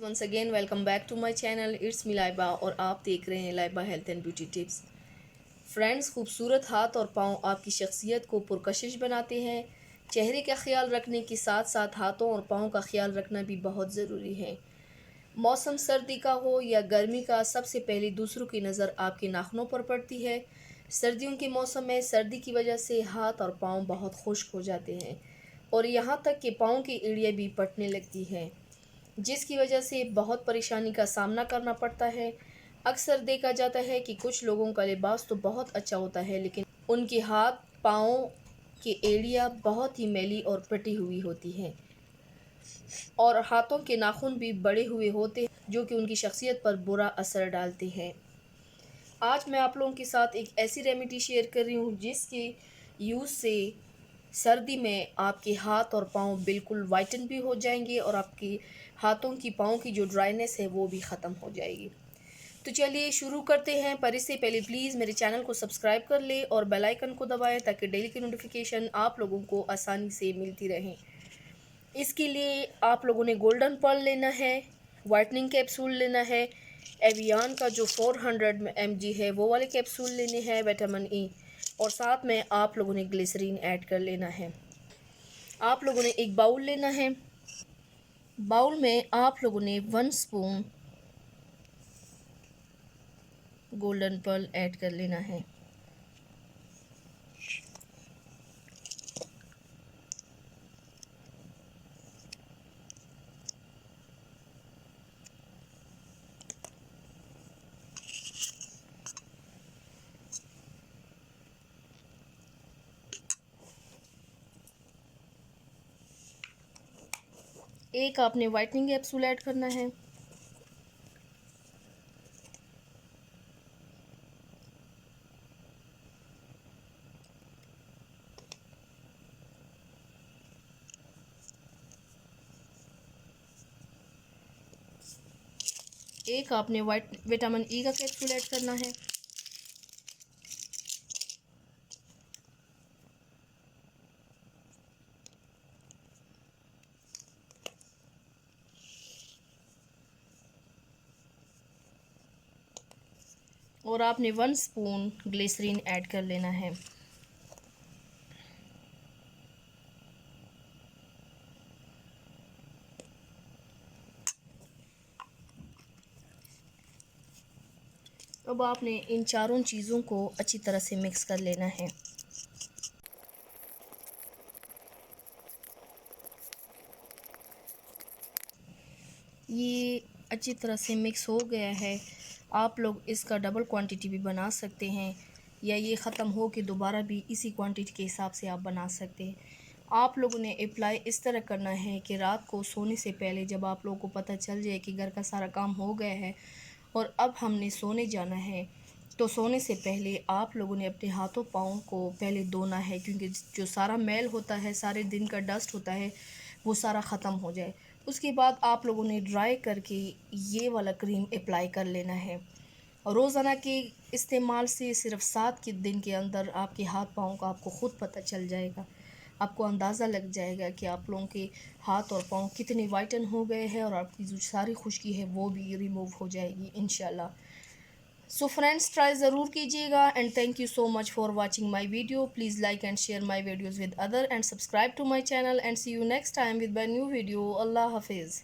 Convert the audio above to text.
Once again welcome back to my channel. It's me Laiba और आप देख रहे हैं Laiba health and beauty tips. Friends, खूबसूरत हाथ और पाँव आपकी शख्सियत को पुरकशिश बनाते हैं। चेहरे का ख्याल रखने के साथ साथ हाथों और पाँव का ख्याल रखना भी बहुत ज़रूरी है। मौसम सर्दी का हो या गर्मी का, सबसे पहले दूसरों की नज़र आपके नाखूनों पर पड़ती है। सर्दियों के मौसम में सर्दी की वजह से हाथ और पाँव बहुत खुश्क हो जाते हैं और यहाँ तक कि पाँव की एड़ियाँ भी पटने लगती हैं, जिसकी वजह से बहुत परेशानी का सामना करना पड़ता है। अक्सर देखा जाता है कि कुछ लोगों का लिबास तो बहुत अच्छा होता है, लेकिन उनके हाथ पाँव की एड़ियाँ बहुत ही मैली और पटी हुई होती हैं और हाथों के नाखून भी बड़े हुए होते हैं, जो कि उनकी शख्सियत पर बुरा असर डालते हैं। आज मैं आप लोगों के साथ एक ऐसी रेमेडी शेयर कर रही हूँ जिसके यूज़ से सर्दी में आपके हाथ और पाँव बिल्कुल वाइटन भी हो जाएंगे और आपकी हाथों की पाँव की जो ड्राइनेस है वो भी ख़त्म हो जाएगी। तो चलिए शुरू करते हैं, पर इससे पहले प्लीज़ मेरे चैनल को सब्सक्राइब कर ले और बेल आइकन को दबाएं ताकि डेली की नोटिफिकेशन आप लोगों को आसानी से मिलती रहें। इसके लिए आप लोगों ने गोल्डन पर्ल लेना है, वाइटनिंग कैप्सूल लेना है, एवियन का जो 400 mg है वो वाले कैप्सूल लेने हैं, विटामिन ई, और साथ में आप लोगों ने ग्लिसरीन ऐड कर लेना है। आप लोगों ने एक बाउल लेना है। बाउल में आप लोगों ने 1 स्पून गोल्डन पर्ल ऐड कर लेना है। एक आपने वाइटनिंग कैप्सूल ऐड करना है। एक आपने विटामिन ई का कैप्सूल ऐड करना है। और आपने 1 स्पून ग्लिसरीन ऐड कर लेना है। अब आपने इन चारों चीज़ों को अच्छी तरह से मिक्स कर लेना है। ये अच्छी तरह से मिक्स हो गया है। आप लोग इसका डबल क्वांटिटी भी बना सकते हैं या ये ख़त्म हो के दोबारा भी इसी क्वांटिटी के हिसाब से आप बना सकते हैं। आप लोगों ने अप्लाई इस तरह करना है कि रात को सोने से पहले जब आप लोगों को पता चल जाए कि घर का सारा काम हो गया है और अब हमने सोने जाना है, तो सोने से पहले आप लोगों ने अपने हाथों पाँव को पहले धोना है, क्योंकि जो सारा मैल होता है, सारे दिन का डस्ट होता है, वो सारा ख़त्म हो जाए। उसके बाद आप लोगों ने ड्राई करके ये वाला क्रीम अप्लाई कर लेना है। रोज़ाना के इस्तेमाल से सिर्फ 7 के दिन के अंदर आपके हाथ पाँव का आपको ख़ुद पता चल जाएगा। आपको अंदाज़ा लग जाएगा कि आप लोगों के हाथ और पाँव कितने वाइटन हो गए हैं और आपकी जो सारी खुश्की है वो भी रिमूव हो जाएगी इंशाल्लाह। सो फ्रेंड्स, ट्राई ज़रूर कीजिएगा and thank you so much for watching my video. Please like and share my videos with other and subscribe to my channel and see you next time with my new video. अल्लाह हाफिज़।